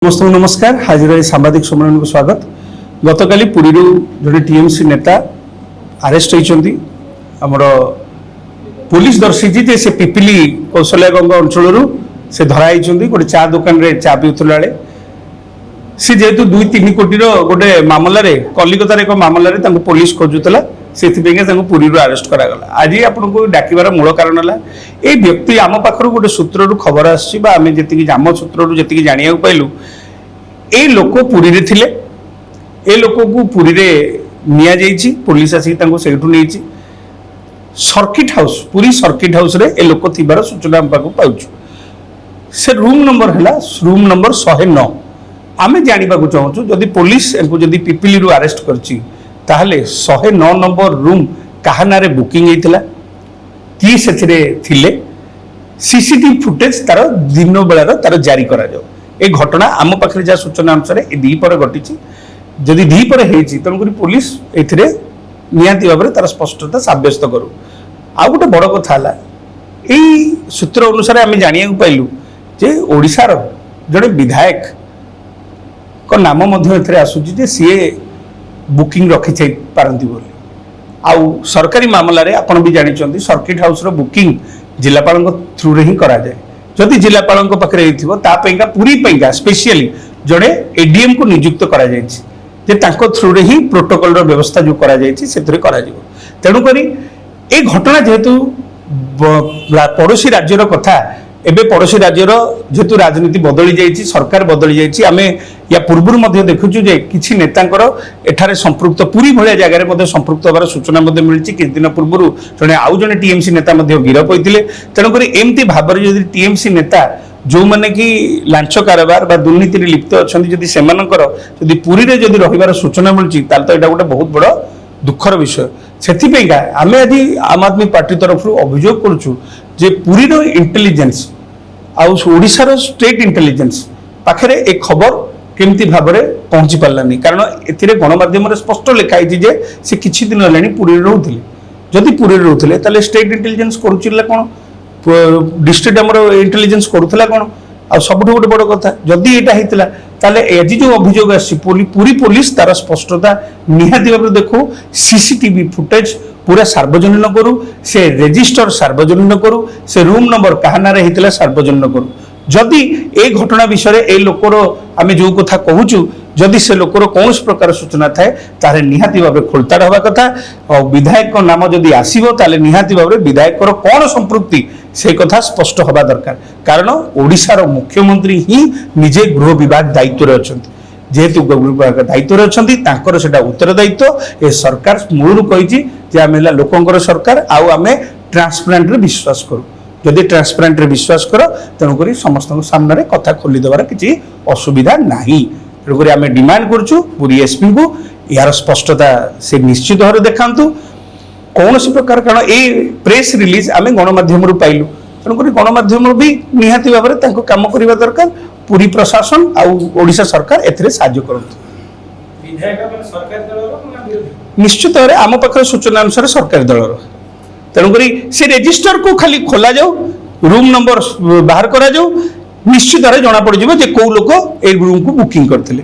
समस्त नमस्कार हाजिर सांबादिक सम्मेलन को स्वागत। गतकाली पुरी जो टीएमसी नेता अरेस्ट होती पुलिस दर्शाई से पिपिली कौशल्यागंग अंचल से धराई गोटे चा दुकान रे चा पीउला बेले सी जेहेतु 2-3 कोटी गोटे मामलें कलिकतार एक मामलें पुलिस खोजुला से पुरी अरेस्ट करागला। आज आपको डाकिबार मूल कारण है ये व्यक्ति आम पाखर गोटे सूत्र खबर आम जी आम सूत्र जी जाना पाइलु ये लोक पुरी रे थिले ए लोक को पुरी रे निया जाइछि पुलिस आसिक सेठू नहीं circuit house Puri circuit house रे ए लोक थिबार सूचना हम पाखु पाउछु। से रूम नंबर है रूम नंबर 109 आम जानवा चाहूँ जदि पुलिस जदि पिपिली अरेस्ट करछि ताहले 109 नंबर रूम कहा नारे बुकिंग होता कि से सीसीटीवी फुटेज तार दिन बेलार तार जारी करा जाओ। ए घटना आम पाखे जहाँ सूचना अनुसार ये दीपर घटी जदि दीपर होती तेणुक पुलिस ए निहाती भाव में तार स्पष्टता सब्यस्त करू। आ गोटे बड़ कथा यही सूत्र अनुसार आम जाना पाइलु जे ओडिशार जड़े विधायक को नाम आसूची सी बुकिंग रखी पारती बोली आउ सरकारी मामला रे आपण भी जानी सर्किट हाउस रो बुकिंग जिलापाल थ्रू रे ही करा जाए। जदि जिलापाल पाखे पूरी स्पेशली जड़े एडीएम को नियुक्त करा जे थ्रू रे ही प्रोटोकॉल रो व्यवस्था जो करा करा तेणुक ये घटना जेहेतु पड़ोशी राज्यर कथा एबे पड़ोशी राज्यर जेहेतु राजनीति बदली जाइए सरकार बदली जाइए आम या पूर्व देखुचु जे किछि नेतांकर एठारे संपृक्त पूरी भाया जगह संपृक्त होबार सूचना मिली किछ दिन पूर्व जड़े आउ जड़े टीएमसी नेता गिरफ होते तेणुक एमती भाव में टीएमसी नेता जो मैंने कि लांच कारबार बा दुर्नीति लिप्त अच्छा जदि पुरी रे जदि रहिबार सूचना मिली तो यहाँ गोटे बहुत बड़ दुखर विषय। से आम आज आम आदमी पार्टी तरफ अभियोग करुचु जे पुरी रो इंटेलिजेंस आउ ओडिशार स्टेट इंटेलिजेंस पाखे ए खबर केमती भाव में पहुंची पारानी कारण ए गणमाध्यम स्पष्ट लिखाई जे से किछि दिन है पुरी रोते जदि पुरी रोते ताले स्टेट इंटेलिजेंस करुला कौन डिस्ट्रिक्ट आमर इंटेलिजेंस करूला कौन आ सब गोटे बड़ कथा जदि यहाँ होता ताले आज जो अभियोग पूरी पुलिस तार स्पष्टता निहाती भाव देखो सीसीटीवी फुटेज पूरा सार्वजनीन करू से रेजिस्टर सार्वजनीन करू से रूम नंबर कहा नारे होता सार्वजनीन करू। जदि ए घटना विषय ए लोकर आम जो कथा कहूँ जदि से लोकर कौन प्रकार सूचना थाए तारे निहाती भाव खोलताड़ हवा कथा और विधायक नाम जदि आसो ताले निहाती भाव विधायक कौन संपृक्ति से कथा स्पष्ट हवा दरकार कारण ओडिशार मुख्यमंत्री ही निजे गृह विभाग दायित्व अच्छा जेहेतु गृह विभाग दायित्व अच्छा से उत्तरदायित्व ए सरकार मूलू कही आम लोकंर सरकार आम ट्रांसपेरेंट विश्वास करूँ जदि ट्रांसपेरेंट विश्वास कर तेणुक समस्त सामने कथा खोलीदेवार किसी असुविधा ना तेणुक आम डिमांड करुँ पुरी एसपी को यार स्पष्टता से निश्चित भाव देखा कौन प्रकार कारण ये प्रेस रिलीज आम गणमाध्यम पाइलु तेणुक गणमाध्यम भी निहाती भाव में कम करने दरकार पुरी प्रशासन आशा सरकार एहाଯ୍य करते निश्चित भाव आम पाखे सूचना अनुसार सरकारी दलर तेणुक से रेजिस्टर को खाली खोल जाऊ रूम नंबर बाहर करा जाऊ निश्चित भाव जना पड़ कौ लोक ए रूम को बुकिंग करते।